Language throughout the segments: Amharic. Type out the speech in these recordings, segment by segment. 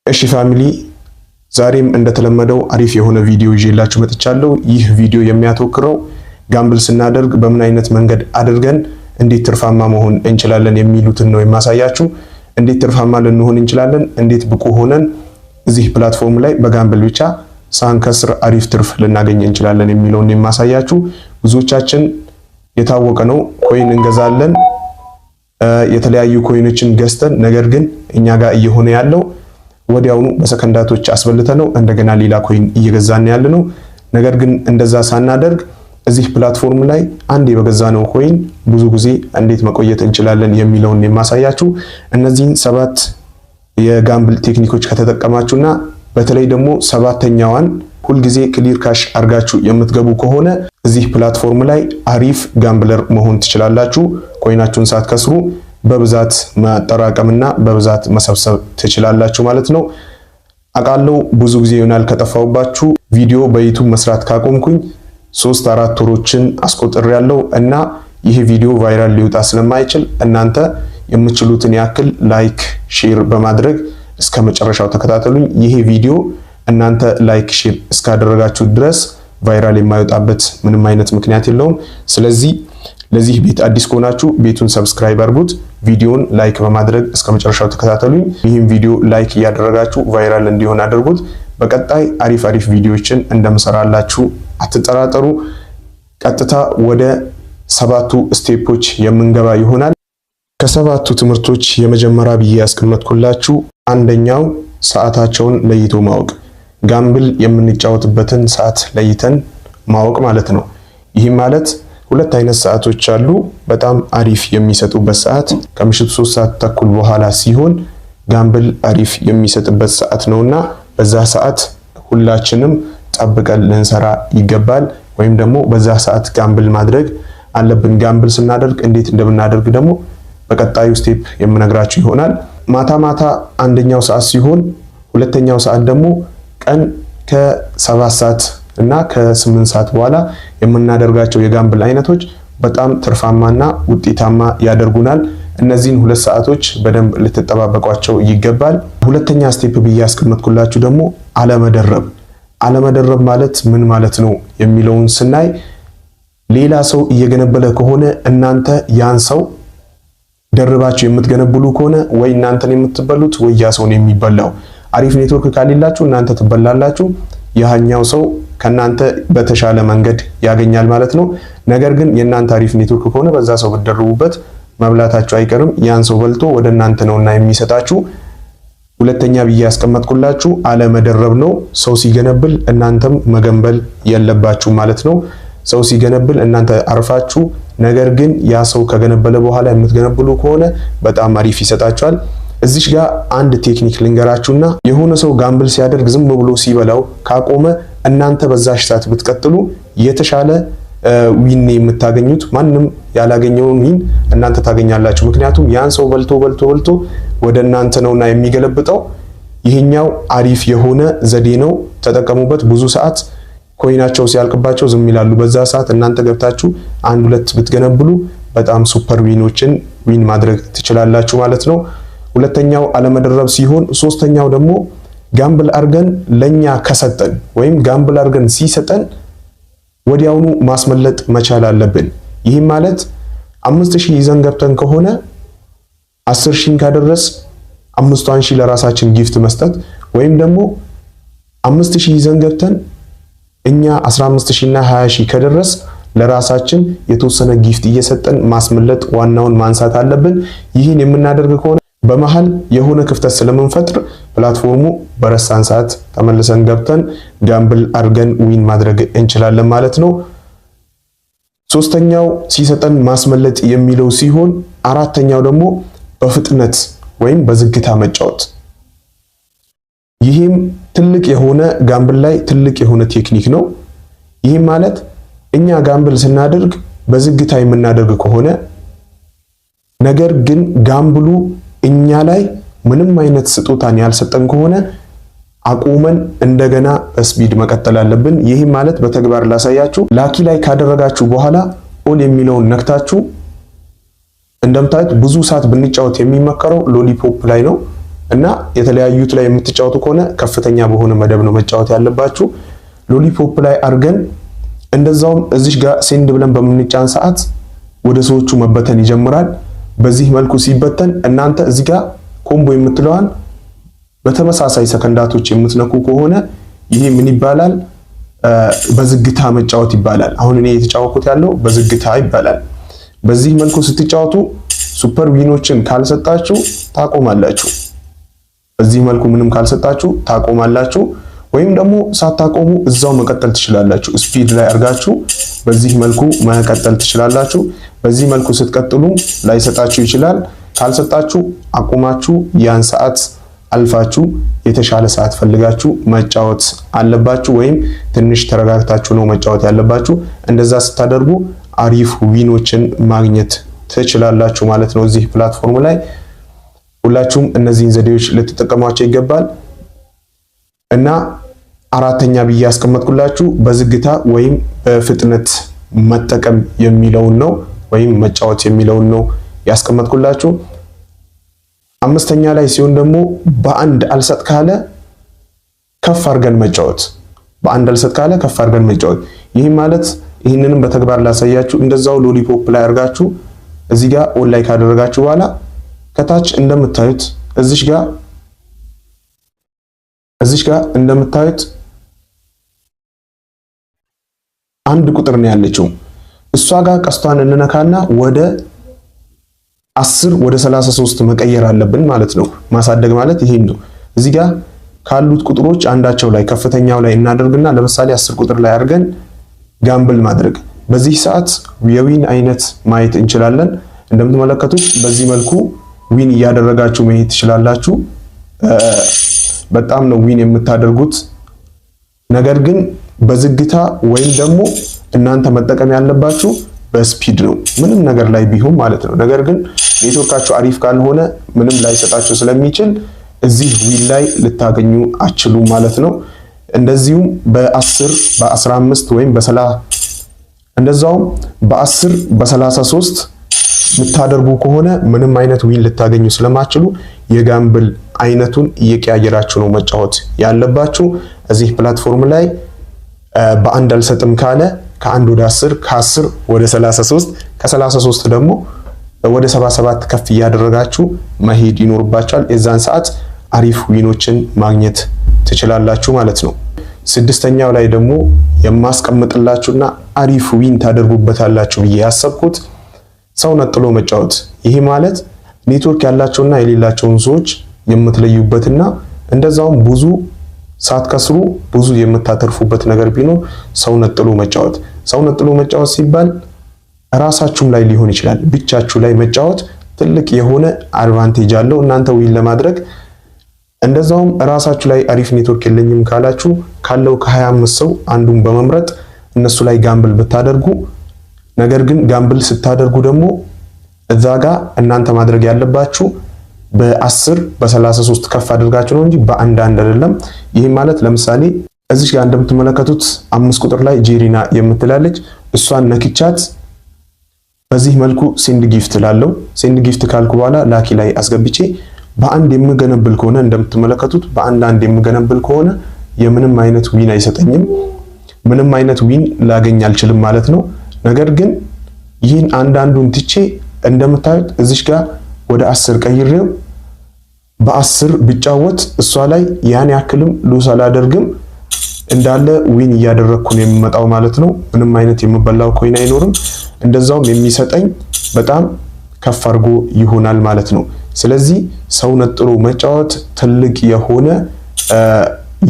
እሺ ፋሚሊ ዛሬም እንደተለመደው አሪፍ የሆነ ቪዲዮ ይዤላችሁ መጥቻለሁ። ይህ ቪዲዮ የሚያተኩረው ጋምብል ስናደርግ በምን አይነት መንገድ አድርገን እንዴት ትርፋማ መሆን እንችላለን የሚሉትን ነው የማሳያችሁ። እንዴት ትርፋማ ልንሆን እንችላለን፣ እንዴት ብቁ ሆነን እዚህ ፕላትፎርም ላይ በጋምብል ብቻ ሳንከስር አሪፍ ትርፍ ልናገኝ እንችላለን የሚለውን የማሳያችሁ። ብዙዎቻችን የታወቀ ነው ኮይን እንገዛለን፣ የተለያዩ ኮይኖችን ገዝተን ነገር ግን እኛ ጋር እየሆነ ያለው ወዲያውኑ በሰከንዳቶች አስበልተነው እንደገና ሌላ ኮይን እየገዛን ያለነው። ነገር ግን እንደዛ ሳናደርግ እዚህ ፕላትፎርም ላይ አንዴ በገዛነው ኮይን ብዙ ጊዜ እንዴት መቆየት እንችላለን የሚለውን የማሳያችሁ። እነዚህን 7 የጋምብል ቴክኒኮች ከተጠቀማችሁና በተለይ ደግሞ 7ኛዋን ሁል ጊዜ ክሊር ካሽ አርጋችሁ የምትገቡ ከሆነ እዚህ ፕላትፎርም ላይ አሪፍ ጋምብለር መሆን ትችላላችሁ። ኮይናችሁን ሳትከስሩ በብዛት ማጠራቀምና በብዛት መሰብሰብ ትችላላችሁ ማለት ነው። አቃለው ብዙ ጊዜ ይሆናል ከጠፋውባችሁ ቪዲዮ በዩቲዩብ መስራት ካቆምኩኝ 3-4 ወሮችን አስቆጥሬያለሁ እና ይህ ቪዲዮ ቫይራል ሊወጣ ስለማይችል እናንተ የምትችሉትን ያክል ላይክ ሼር በማድረግ እስከ መጨረሻው ተከታተሉኝ። ይህ ቪዲዮ እናንተ ላይክ ሼር እስካደረጋችሁ ድረስ ቫይራል የማይወጣበት ምንም አይነት ምክንያት የለውም። ስለዚህ ለዚህ ቤት አዲስ ከሆናችሁ ቤቱን ሰብስክራይብ አድርጉት፣ ቪዲዮን ላይክ በማድረግ እስከ መጨረሻው ተከታተሉኝ። ይህን ቪዲዮ ላይክ እያደረጋችሁ ቫይራል እንዲሆን አድርጉት። በቀጣይ አሪፍ ቪዲዮዎችን እንደምሰራላችሁ አትጠራጠሩ። ቀጥታ ወደ 7ቱ ስቴፖች የምንገባ ይሆናል። ከ7ቱ ትምህርቶች የመጀመሪያ ብዬ ያስቀመጥኩላችሁ አንደኛው ሰዓታቸውን ለይቶ ማወቅ፣ ጋምብል የምንጫወትበትን ሰዓት ለይተን ማወቅ ማለት ነው። ይህ ማለት 2 አይነት ሰዓቶች አሉ። በጣም አሪፍ የሚሰጡበት ሰዓት ከምሽቱ 3 ሰዓት ተኩል በኋላ ሲሆን ጋምብል አሪፍ የሚሰጥበት ሰዓት ነውና በዛ ሰዓት ሁላችንም ጠብቀን ልንሰራ ይገባል፣ ወይም ደግሞ በዛ ሰዓት ጋምብል ማድረግ አለብን። ጋምብል ስናደርግ እንዴት እንደምናደርግ ደግሞ በቀጣዩ ስቴፕ የምነግራችሁ ይሆናል። ማታ አንደኛው ሰዓት ሲሆን ሁለተኛው ሰዓት ደግሞ ቀን ከ7 ሰዓት እና ከ8 ሰዓት በኋላ የምናደርጋቸው የጋምብል አይነቶች በጣም ትርፋማና ውጤታማ ያደርጉናል። እነዚህን 2 ሰዓቶች በደንብ ልትጠባበቋቸው ይገባል። ሁለተኛ ስቴፕ ብዬ ያስቀመጥኩላችሁ ደግሞ አለመደረብ ማለት ምን ማለት ነው የሚለውን ስናይ ሌላ ሰው እየገነበለ ከሆነ እናንተ ያን ሰው ደርባችሁ የምትገነብሉ ከሆነ ወይ እናንተን የምትበሉት ወይ ያ ሰው ነው የሚበላው። አሪፍ ኔትወርክ ካሌላችሁ እናንተ ትበላላችሁ፣ ያኛው ሰው ከናንተ በተሻለ መንገድ ያገኛል ማለት ነው። ነገር ግን የናንተ አሪፍ ኔትወርክ ከሆነ በዛ ሰው ብትደርቡበት መብላታችሁ አይቀርም። ያን ሰው በልቶ ወደ እናንተ ነውና የሚሰጣችሁ። ሁለተኛ ብዬ ያስቀመጥኩላችሁ አለመደረብ ነው። ሰው ሲገነብል እናንተም መገንበል የለባችሁ ማለት ነው። ሰው ሲገነብል እናንተ አርፋችሁ፣ ነገር ግን ያ ሰው ከገነበለ በኋላ የምትገነብሉ ከሆነ በጣም አሪፍ ይሰጣችኋል። እዚሽ ጋር አንድ ቴክኒክ ልንገራችሁና የሆነ ሰው ጋምብል ሲያደርግ ዝም ብሎ ሲበላው ካቆመ እናንተ በዛሽ ሰዓት ብትቀጥሉ የተሻለ ዊን የምታገኙት ማንንም ያላገኘውን ዊን እናንተ ታገኛላችሁ። ምክንያቱም ያን ሰው በልቶ ወደ እናንተ ነውና የሚገለብጠው። ይሄኛው አሪፍ የሆነ ዘዴ ነው፣ ተጠቀሙበት። ብዙ ሰዓት ኮይናቸው ሲያልቅባቸው ዝም ይላሉ። በዛ ሰዓት እናንተ ገብታችሁ 1-2 ብትገነብሉ በጣም ሱፐር ዊኖችን ዊን ማድረግ ትችላላችሁ ማለት ነው። ሁለተኛው አለመደረብ ሲሆን፣ ሶስተኛው ደግሞ ጋምብል አርገን ለኛ ከሰጠን ወይም ጋምብል አርገን ሲሰጠን ወዲያውኑ ማስመለጥ መቻል አለብን። ይህ ማለት 5000 ይዘን ገብተን ከሆነ 10000 ካደረስ 5000 ለራሳችን ጊፍት መስጠት፣ ወይም ደግሞ 5000 ይዘን ገብተን እኛ 15000 እና 20000 ከደረስ ለራሳችን የተወሰነ ጊፍት እየሰጠን ማስመለጥ ዋናውን ማንሳት አለብን። ይህን የምናደርግ ከሆነ በመሃል የሆነ ክፍተት ስለምንፈጥር ፕላትፎርሙ በረሳን ሰዓት ተመልሰን ገብተን ጋምብል አርገን ዊን ማድረግ እንችላለን ማለት ነው። ሶስተኛው ሲሰጠን ማስመለጥ የሚለው ሲሆን፣ አራተኛው ደግሞ በፍጥነት ወይም በዝግታ መጫወት። ይህም ትልቅ የሆነ ጋምብል ላይ ትልቅ የሆነ ቴክኒክ ነው። ይህም ማለት እኛ ጋምብል ስናደርግ በዝግታ የምናደርግ ከሆነ ነገር ግን ጋምብሉ እኛ ላይ ምንም አይነት ስጦታን ያልሰጠን ከሆነ አቁመን እንደገና ስፒድ መቀጠል አለብን። ይህ ማለት በተግባር ላሳያችሁ። ላኪ ላይ ካደረጋችሁ በኋላ ኦል የሚለውን ነክታችሁ እንደምታዩት ብዙ ሰዓት ብንጫወት የሚመከረው ሎሊፖፕ ላይ ነው። እና የተለያዩት ላይ የምትጫወቱ ከሆነ ከፍተኛ በሆነ መደብ ነው መጫወት ያለባችሁ። ሎሊፖፕ ላይ አርገን እንደዛውም እዚህ ጋር ሴንድ ብለን በምንጫን ሰዓት ወደ ሰዎቹ መበተን ይጀምራል። በዚህ መልኩ ሲበተን እናንተ እዚህ ጋር ኮምቦ የምትለዋን በተመሳሳይ ሰከንዳቶች የምትነኩ ከሆነ ይሄ ምን ይባላል? በዝግታ መጫወት ይባላል። አሁን እኔ የተጫወኩት ያለው በዝግታ ይባላል። በዚህ መልኩ ስትጫወቱ ሱፐር ዊኖችን ካልሰጣችሁ ታቆማላችሁ። በዚህ መልኩ ምንም ካልሰጣችሁ ታቆማላችሁ፣ ወይም ደግሞ ሳታቆሙ እዛው መቀጠል ትችላላችሁ። ስፒድ ላይ አርጋችሁ በዚህ መልኩ መቀጠል ትችላላችሁ። በዚህ መልኩ ስትቀጥሉ ላይሰጣችሁ ይችላል። ካልሰጣችሁ አቁማችሁ ያን ሰዓት አልፋችሁ የተሻለ ሰዓት ፈልጋችሁ መጫወት አለባችሁ፣ ወይም ትንሽ ተረጋግታችሁ ነው መጫወት ያለባችሁ። እንደዛ ስታደርጉ አሪፍ ዊኖችን ማግኘት ትችላላችሁ ማለት ነው። እዚህ ፕላትፎርም ላይ ሁላችሁም እነዚህን ዘዴዎች ልትጠቀሟቸው ይገባል። እና አራተኛ ብዬ ያስቀመጥኩላችሁ በዝግታ ወይም በፍጥነት መጠቀም የሚለውን ነው፣ ወይም መጫወት የሚለውን ነው ያስቀመጥኩላችሁ። አምስተኛ ላይ ሲሆን ደግሞ በአንድ አልሰጥ ካለ ከፍ አድርገን መጫወት። በአንድ አልሰጥ ካለ ከፍ አድርገን መጫወት። ይህ ማለት ይህንንም በተግባር ላሳያችሁ። እንደዛው ሎሊፖፕ ላይ አድርጋችሁ እዚህ ጋር ኦን ላይ ካደረጋችሁ በኋላ ከታች እንደምታዩት እዚህ ጋር እንደምታዩት አንድ ቁጥር ነው ያለችው። እሷ ጋር ቀስቷን እንነካና ወደ 10 ወደ 33 መቀየር አለብን ማለት ነው። ማሳደግ ማለት ይሄን ነው። እዚህ ጋር ካሉት ቁጥሮች አንዳቸው ላይ ከፍተኛው ላይ እናደርግና ለምሳሌ 10 ቁጥር ላይ አድርገን ጋምብል ማድረግ። በዚህ ሰዓት የዊን አይነት ማየት እንችላለን። እንደምትመለከቱት በዚህ መልኩ ዊን እያደረጋችሁ መሄድ ትችላላችሁ። በጣም ነው ዊን የምታደርጉት። ነገር ግን በዝግታ ወይም ደግሞ እናንተ መጠቀም ያለባችሁ በስፒድ ነው፣ ምንም ነገር ላይ ቢሆን ማለት ነው። ነገር ግን ኔትወርካችሁ አሪፍ ካልሆነ ምንም ላይሰጣችሁ ስለሚችል እዚህ ዊን ላይ ልታገኙ አችሉ ማለት ነው። እንደዚሁም በ10 በ15 ወይም እንደዛውም በ10 በ33 የምታደርጉ ከሆነ ምንም አይነት ዊን ልታገኙ ስለማችሉ የጋምብል አይነቱን እየቀያየራችሁ ነው መጫወት ያለባችሁ። እዚህ ፕላትፎርም ላይ በአንድ አልሰጥም ካለ ከ1 ወደ 10 ከ10 ወደ 33 ከ33 ደግሞ ወደ 77 ከፍ እያደረጋችሁ መሄድ ይኖርባችኋል። የዛን ሰዓት አሪፍ ዊኖችን ማግኘት ትችላላችሁ ማለት ነው። ስድስተኛው ላይ ደግሞ የማስቀምጥላችሁና አሪፍ ዊን ታደርጉበታላችሁ ብዬ ያሰብኩት ሰው ነጥሎ መጫወት። ይሄ ማለት ኔትወርክ ያላቸውና የሌላቸውን ሰዎች የምትለዩበትና እንደዛውም ብዙ ሳትከስሩ ብዙ የምታተርፉበት ነገር ቢኖር ሰው ነጥሎ መጫወት። ሰው ነጥሎ መጫወት ሲባል ራሳችሁም ላይ ሊሆን ይችላል። ብቻችሁ ላይ መጫወት ትልቅ የሆነ አድቫንቴጅ አለው እናንተ ዊን ለማድረግ። እንደዛውም ራሳችሁ ላይ አሪፍ ኔትወርክ የለኝም ካላችሁ ካለው ከ25 ሰው አንዱን በመምረጥ እነሱ ላይ ጋምብል ብታደርጉ፣ ነገር ግን ጋምብል ስታደርጉ ደግሞ እዛ ጋር እናንተ ማድረግ ያለባችሁ በ10 በ33 ከፍ አድርጋችሁ ነው እንጂ በአንድ አይደለም። ይሄ ማለት ለምሳሌ እዚህ ጋር እንደምትመለከቱት 5 ቁጥር ላይ ጄሪና የምትላለች እሷን ነክቻት በዚህ መልኩ ሴንድ ጊፍት ላለው ሴንድ ጊፍት ካልኩ በኋላ ላኪ ላይ አስገብቼ በአንድ የምገነብል ከሆነ እንደምትመለከቱት በአንድ የምገነብል ከሆነ የምንም አይነት ዊን አይሰጠኝም። ምንም አይነት ዊን ላገኝ አልችልም ማለት ነው። ነገር ግን ይህን አንዳንዱን ትቼ እንደምታዩት እዚህ ጋር ወደ 10 ቀይሬው በ10 ብጫወት እሷ ላይ ያን ያክልም ሉስ አላደርግም፣ እንዳለ ዊን እያደረኩ ነው የምመጣው ማለት ነው። ምንም አይነት የምበላው ኮይን አይኖርም። እንደዛውም የሚሰጠኝ በጣም ከፍ አድርጎ ይሆናል ማለት ነው። ስለዚህ ሰው ነጥሎ መጫወት ትልቅ የሆነ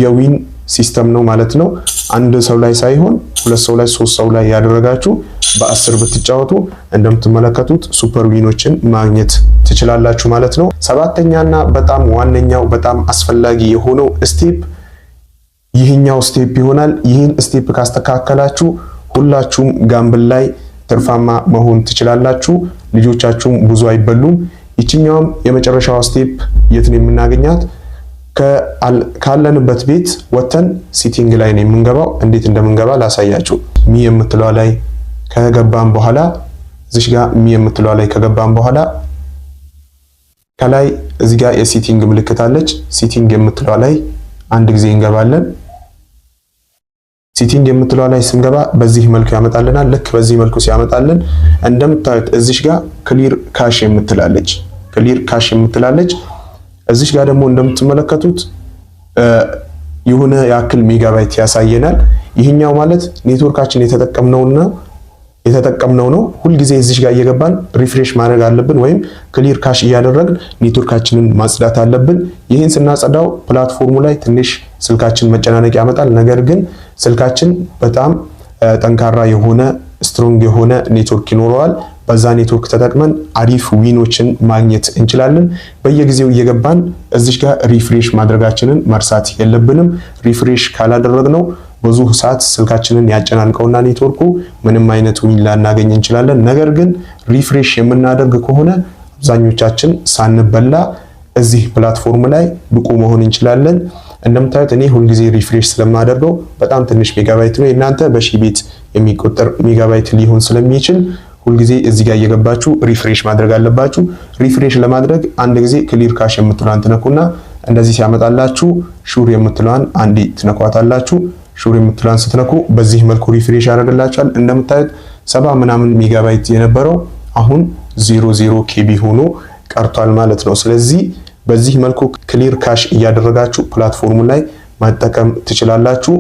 የዊን ሲስተም ነው ማለት ነው። አንድ ሰው ላይ ሳይሆን 2 ሰው ላይ 3 ሰው ላይ ያደረጋችሁ በ10 ብትጫወቱ እንደምትመለከቱት ሱፐር ዊኖችን ማግኘት ትችላላችሁ ማለት ነው። ሰባተኛና በጣም ዋነኛው በጣም አስፈላጊ የሆነው ስቴፕ ይህኛው ስቴፕ ይሆናል። ይህን ስቴፕ ካስተካከላችሁ ሁላችሁም ጋምብል ላይ ትርፋማ መሆን ትችላላችሁ። ልጆቻችሁም ብዙ አይበሉም። ይችኛውም የመጨረሻው ስቴፕ የት ነው የምናገኛት? ካለንበት ቤት ወተን ሲቲንግ ላይ ነው የምንገባው። እንዴት እንደምንገባ ላሳያችሁ። ሚ የምትለው ላይ ከገባን በኋላ እዚህ ጋር ሚ የምትለው ላይ ከገባን በኋላ ከላይ እዚህ ጋር የሴቲንግ ምልክት አለች። ሴቲንግ የምትለው ላይ አንድ ጊዜ እንገባለን። ሴቲንግ የምትለው ላይ ስንገባ በዚህ መልኩ ያመጣልናል። ልክ በዚህ መልኩ ሲያመጣልን እንደምታዩት እዚህ ጋር ክሊር ካሽ የምትላለች እዚህ ጋር ደግሞ እንደምትመለከቱት የሆነ ያክል ሜጋባይት ያሳየናል። ይሄኛው ማለት ኔትወርካችን የተጠቀምነው ነው። ሁል ጊዜ እዚህ ጋር እየገባን ሪፍሬሽ ማድረግ አለብን ወይም ክሊር ካሽ እያደረግን ኔትወርካችንን ማጽዳት አለብን። ይህን ስናጸዳው ፕላትፎርሙ ላይ ትንሽ ስልካችን መጨናነቅ ያመጣል። ነገር ግን ስልካችን በጣም ጠንካራ የሆነ ስትሮንግ የሆነ ኔትወርክ ይኖረዋል። በዛ ኔትወርክ ተጠቅመን አሪፍ ዊኖችን ማግኘት እንችላለን። በየጊዜው እየገባን እዚህ ጋር ሪፍሬሽ ማድረጋችንን መርሳት የለብንም። ሪፍሬሽ ካላደረግነው ብዙ ሰዓት ስልካችንን ያጨናንቀውና ኔትወርኩ ምንም አይነት ዊን ላናገኝ እንችላለን። ነገር ግን ሪፍሬሽ የምናደርግ ከሆነ አብዛኞቻችን ሳንበላ እዚህ ፕላትፎርም ላይ ብቁ መሆን እንችላለን። እንደምታዩት እኔ ሁልጊዜ ሪፍሬሽ ስለማደርገው በጣም ትንሽ ሜጋባይት ነው። እናንተ በሺህ ቤት የሚቆጠር ሜጋባይት ሊሆን ስለሚችል ሁልጊዜ እዚህ ጋር እየገባችሁ ሪፍሬሽ ማድረግ አለባችሁ። ሪፍሬሽ ለማድረግ አንድ ጊዜ ክሊር ካሽ የምትሏን ትነኩና እንደዚህ ሲያመጣላችሁ ሹር የምትሏን አንዴ ትነኳታላችሁ። ሹር የምትሏን ስትነኩ በዚህ መልኩ ሪፍሬሽ ያደርግላችኋል። እንደምታዩት 70 ምናምን ሜጋባይት የነበረው አሁን 00 ኬቢ ሆኖ ቀርቷል ማለት ነው። ስለዚህ በዚህ መልኩ ክሊር ካሽ እያደረጋችሁ ፕላትፎርሙ ላይ መጠቀም ትችላላችሁ።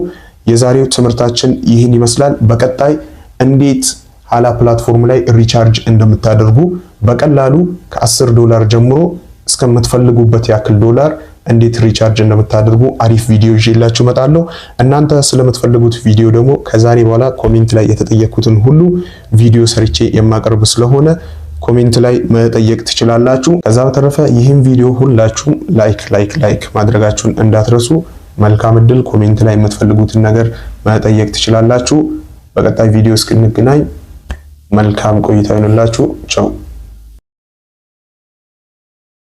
የዛሬው ትምህርታችን ይህን ይመስላል። በቀጣይ እንዴት ሀላ ፕላትፎርም ላይ ሪቻርጅ እንደምታደርጉ በቀላሉ $10 ጀምሮ እስከምትፈልጉበት ያክል ዶላር እንዴት ሪቻርጅ እንደምታደርጉ አሪፍ ቪዲዮ ይዤላችሁ እመጣለሁ። እናንተ ስለምትፈልጉት ቪዲዮ ደግሞ ከዛሬ በኋላ ኮሜንት ላይ የተጠየቁትን ሁሉ ቪዲዮ ሰርቼ የማቀርብ ስለሆነ ኮሜንት ላይ መጠየቅ ትችላላችሁ። ከዛ በተረፈ ይህን ቪዲዮ ሁላችሁም ላይክ ማድረጋችሁን እንዳትረሱ። መልካም እድል። ኮሜንት ላይ የምትፈልጉትን ነገር መጠየቅ ትችላላችሁ። በቀጣይ ቪዲዮ እስክንገናኝ መልካም ቆይታ ይሁንላችሁ። ቻው።